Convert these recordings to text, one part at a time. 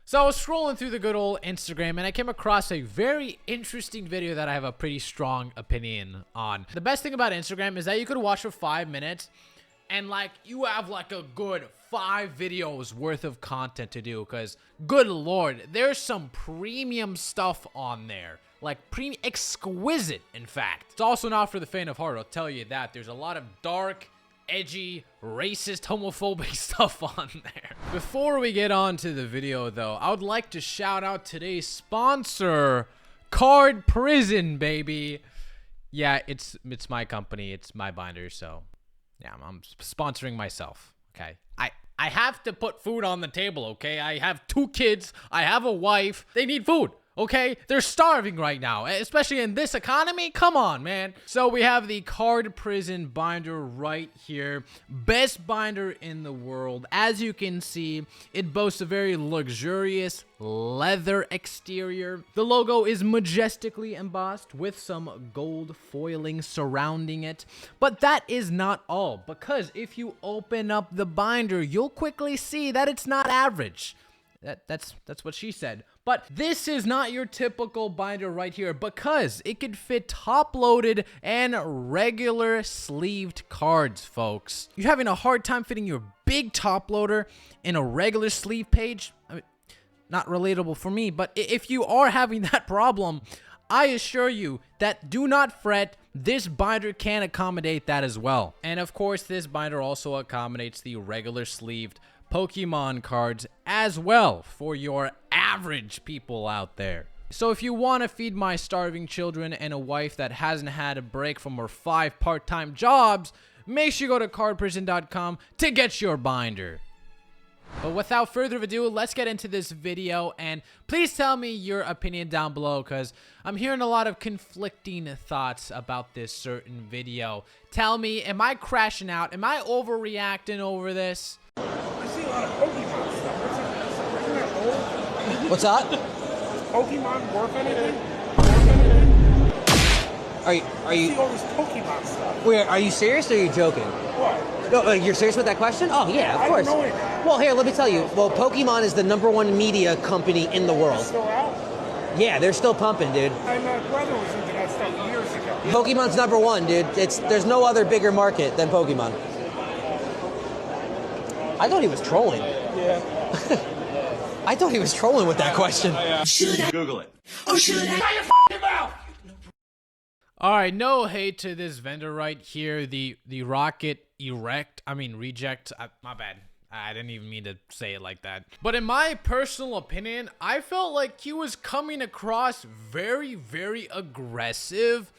So I was scrolling through the good old Instagram and I came across a very interesting video that I have a pretty strong opinion on. The best thing about Instagram is that you could watch for 5 minutes and like you have like a good 5 videos worth of content to do, because good lord, there's some premium stuff on there. Like exquisite, in fact. It's also not for the faint of heart, I'll tell you that. There's a lot of dark, edgy, racist, homophobic stuff on there. Before we get on to the video though, I would like to shout out today's sponsor, Card Prison, baby. Yeah, it's my company, it's my binder, so yeah, I'm sponsoring myself, okay? I have to put food on the table, okay? I have 2 kids, I have a wife, they need food. Okay, they're starving right now, especially in this economy. Come on, man. So we have the Card Prison binder right here. Best binder in the world. As you can see, it boasts a very luxurious leather exterior. The logo is majestically embossed with some gold foiling surrounding it. But that is not all, because if you open up the binder, you'll quickly see that it's not average. That's what she said. But this is not your typical binder right here, because it could fit top-loaded and regular sleeved cards, folks. You're having a hard time fitting your big top loader in a regular sleeve page? I mean, not relatable for me, but if you are having that problem, I assure you that do not fret, this binder can accommodate that as well. And of course, this binder also accommodates the regular sleeved Pokemon cards as well for your average people out there. So if you want to feed my starving children and a wife that hasn't had a break from her 5 part-time jobs, make sure you go to cardprison.com to get your binder. But without further ado, let's get into this video, and please tell me your opinion down below, because I'm hearing a lot of conflicting thoughts about this certain video. Tell me, am I crashing out? Am I overreacting over this? I see a lot of Pokemon stuff. Isn't that old? What's that? Is Pokemon worth anything? Are you I see all this Pokemon stuff. wait, are you serious or are you joking? What? No, you're serious with that question? Oh yeah, of course. I know it. Well, here, let me tell you. Well, Pokemon is the #1 media company in the world. Still out? Yeah, they're still pumping, dude. My brother was into that stuff years ago. Pokemon's #1, dude. There's no other bigger market than Pokemon. I thought he was trolling. Yeah. I thought he was trolling with that question. Google it. Alright, no hate to this vendor right here, the Rocket Reject. My bad. I didn't even mean to say it like that. But in my personal opinion, I felt like he was coming across very, very aggressive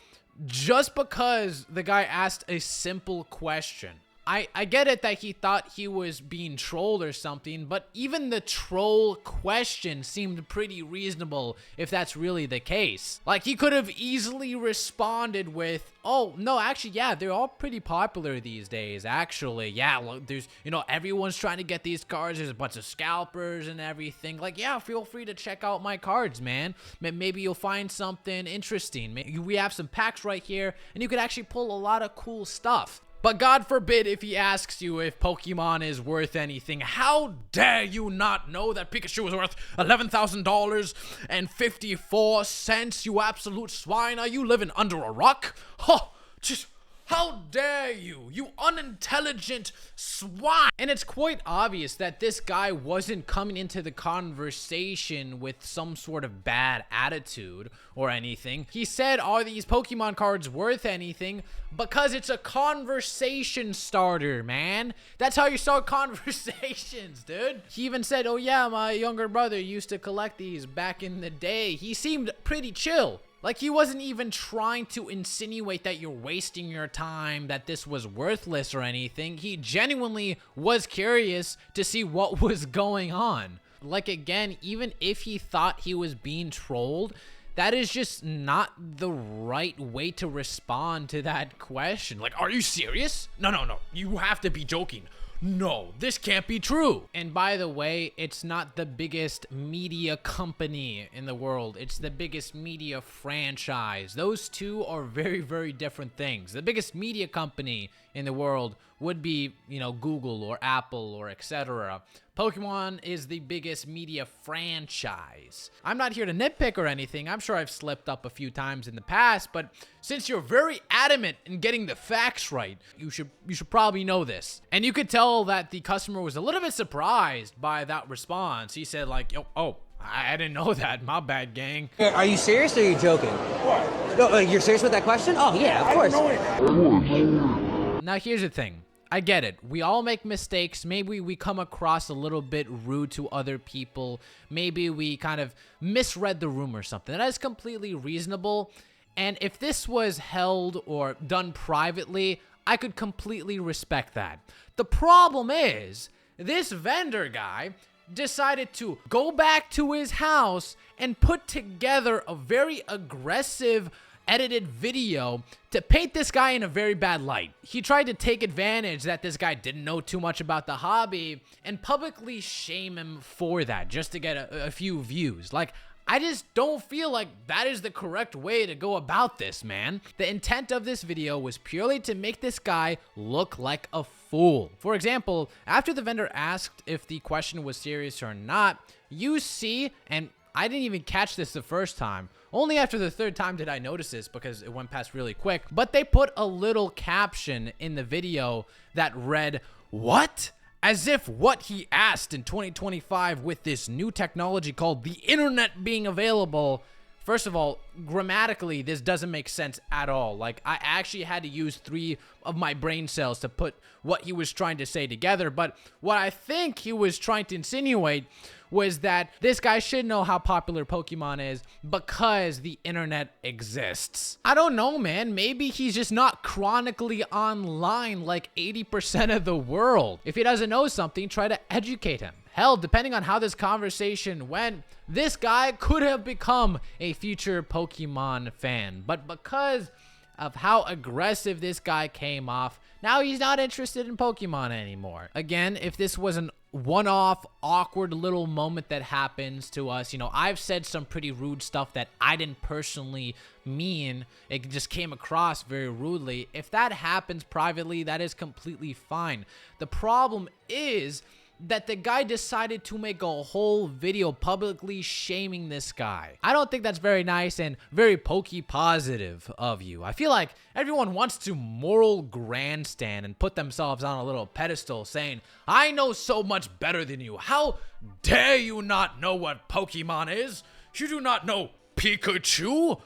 just because the guy asked a simple question. I get it that he thought he was being trolled or something, but even the troll question seemed pretty reasonable if that's really the case. Like, he could have easily responded with, oh, no, actually, yeah, they're all pretty popular these days, actually. Yeah, look, there's, everyone's trying to get these cards. There's a bunch of scalpers and everything. Like, yeah, feel free to check out my cards, man. Maybe you'll find something interesting. We have some packs right here, and you could actually pull a lot of cool stuff. But God forbid if he asks you if Pokemon is worth anything. How dare you not know that Pikachu is worth $11,000.54, you absolute swine? Are you living under a rock? Oh, just how dare you, you unintelligent swine! And it's quite obvious that this guy wasn't coming into the conversation with some sort of bad attitude or anything. He said, are these Pokemon cards worth anything? Because it's a conversation starter, man. That's how you start conversations, dude. He even said, oh yeah, my younger brother used to collect these back in the day. He seemed pretty chill. Like, he wasn't even trying to insinuate that you're wasting your time, that this was worthless or anything. He genuinely was curious to see what was going on. Like, again, even if he thought he was being trolled, that is just not the right way to respond to that question. Like, are you serious? No, you have to be joking. No, this can't be true. And by the way, it's not the biggest media company in the world. It's the biggest media franchise. Those two are very, very different things. The biggest media company in the world would be, you know, Google or Apple or etc. Pokemon is the biggest media franchise. I'm not here to nitpick or anything. I'm sure I've slipped up a few times in the past, but since you're very adamant in getting the facts right, you should probably know this. And you could tell that the customer was a little bit surprised by that response. He said like, oh, I didn't know that. My bad, gang. Are you serious or are you joking? What? No, you're serious with that question? Oh, yeah, of I course. don't know it. Now, here's the thing. I get it. We all make mistakes. Maybe we come across a little bit rude to other people. Maybe we kind of misread the room or something. That is completely reasonable. And if this was held or done privately, I could completely respect that. The problem is, this vendor guy decided to go back to his house and put together a very aggressive edited video to paint this guy in a very bad light. He tried to take advantage that this guy didn't know too much about the hobby and publicly shame him for that just to get a few views. Like, I just don't feel like that is the correct way to go about this, man. The intent of this video was purely to make this guy look like a fool. For example, after the vendor asked if the question was serious or not, you see, and I didn't even catch this the first time. Only after the third time did I notice this because it went past really quick. But they put a little caption in the video that read, "What?" As if what he asked in 2025 with this new technology called the internet being available. First of all, grammatically, this doesn't make sense at all. Like, I actually had to use 3 of my brain cells to put what he was trying to say together. But what I think he was trying to insinuate was that this guy should know how popular Pokemon is because the internet exists. I don't know, man. Maybe he's just not chronically online like 80% of the world. If he doesn't know something, try to educate him. Hell, depending on how this conversation went, this guy could have become a future Pokemon fan. But because of how aggressive this guy came off, now he's not interested in Pokemon anymore. Again, if this was an one-off awkward little moment that happens to us, you know, I've said some pretty rude stuff that I didn't personally mean. It just came across very rudely. If that happens privately, that is completely fine. The problem is that the guy decided to make a whole video publicly shaming this guy. I don't think that's very nice and very pokey positive of you. I feel like everyone wants to moral grandstand and put themselves on a little pedestal saying, I know so much better than you. How dare you not know what Pokemon is? You do not know Pikachu?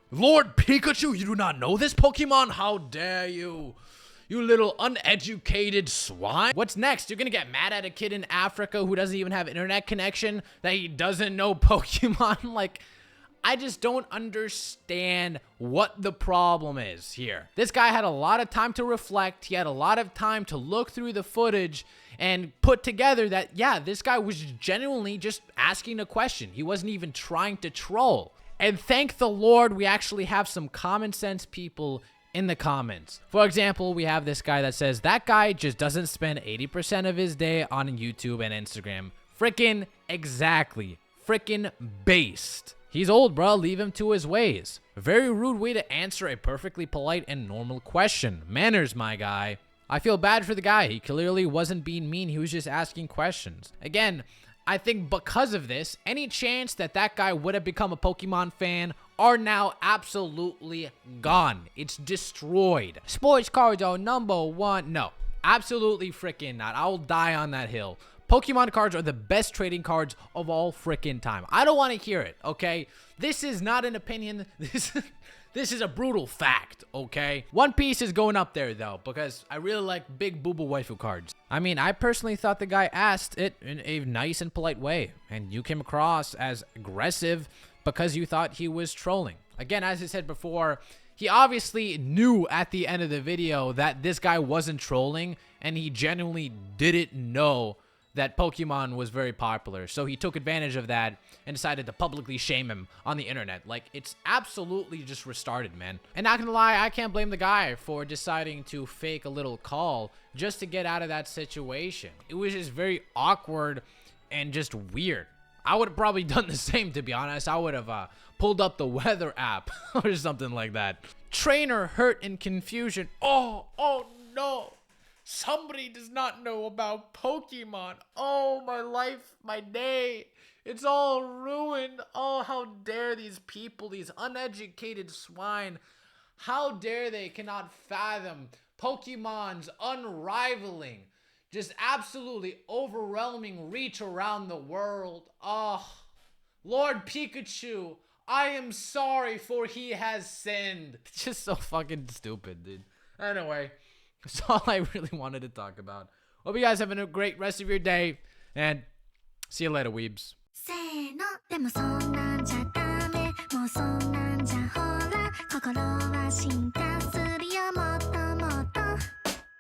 Lord Pikachu, you do not know this Pokemon? How dare you? You little uneducated swine. What's next? You're gonna get mad at a kid in Africa who doesn't even have internet connection that he doesn't know Pokemon? Like, I just don't understand what the problem is here. This guy had a lot of time to reflect. He had a lot of time to look through the footage and put together that, yeah, this guy was genuinely just asking a question. He wasn't even trying to troll. And thank the Lord we actually have some common sense people in the comments. For example, we have this guy that says that guy just doesn't spend 80% of his day on YouTube and Instagram. Frickin' exactly. Frickin' based. He's old, bro. Leave him to his ways. A very rude way to answer a perfectly polite and normal question. Manners, my guy. I feel bad for the guy. He clearly wasn't being mean. He was just asking questions. Again, I think because of this, any chance that that guy would have become a Pokemon fan are now absolutely gone. It's destroyed. Sports cards are #1. No, absolutely freaking not. I'll die on that hill. Pokemon cards are the best trading cards of all freaking time. I don't want to hear it, okay? This is not an opinion. This is a brutal fact, okay? One Piece is going up there, though, because I really like big booba waifu cards. I mean, I personally thought the guy asked it in a nice and polite way, and you came across as aggressive because you thought he was trolling. Again, as I said before, he obviously knew at the end of the video that this guy wasn't trolling, and he genuinely didn't know that Pokemon was very popular. So he took advantage of that and decided to publicly shame him on the internet. Like, it's absolutely just restarted, man. And not gonna lie, I can't blame the guy for deciding to fake a little call just to get out of that situation. It was just very awkward and just weird. I would have probably done the same, to be honest. I would have pulled up the weather app or something like that. Trainer hurt in confusion. Oh no. Somebody does not know about Pokemon. Oh, my life, my day. It's all ruined. Oh, how dare these people, these uneducated swine. How dare they cannot fathom Pokemon's unrivaling, just absolutely overwhelming reach around the world. Oh, Lord Pikachu, I am sorry for he has sinned. It's just so fucking stupid, dude. Anyway, that's all I really wanted to talk about. Hope you guys having a great rest of your day, and see you later, weebs. せーのでもそんなんじゃダメもうそんなんじゃほら心は進化する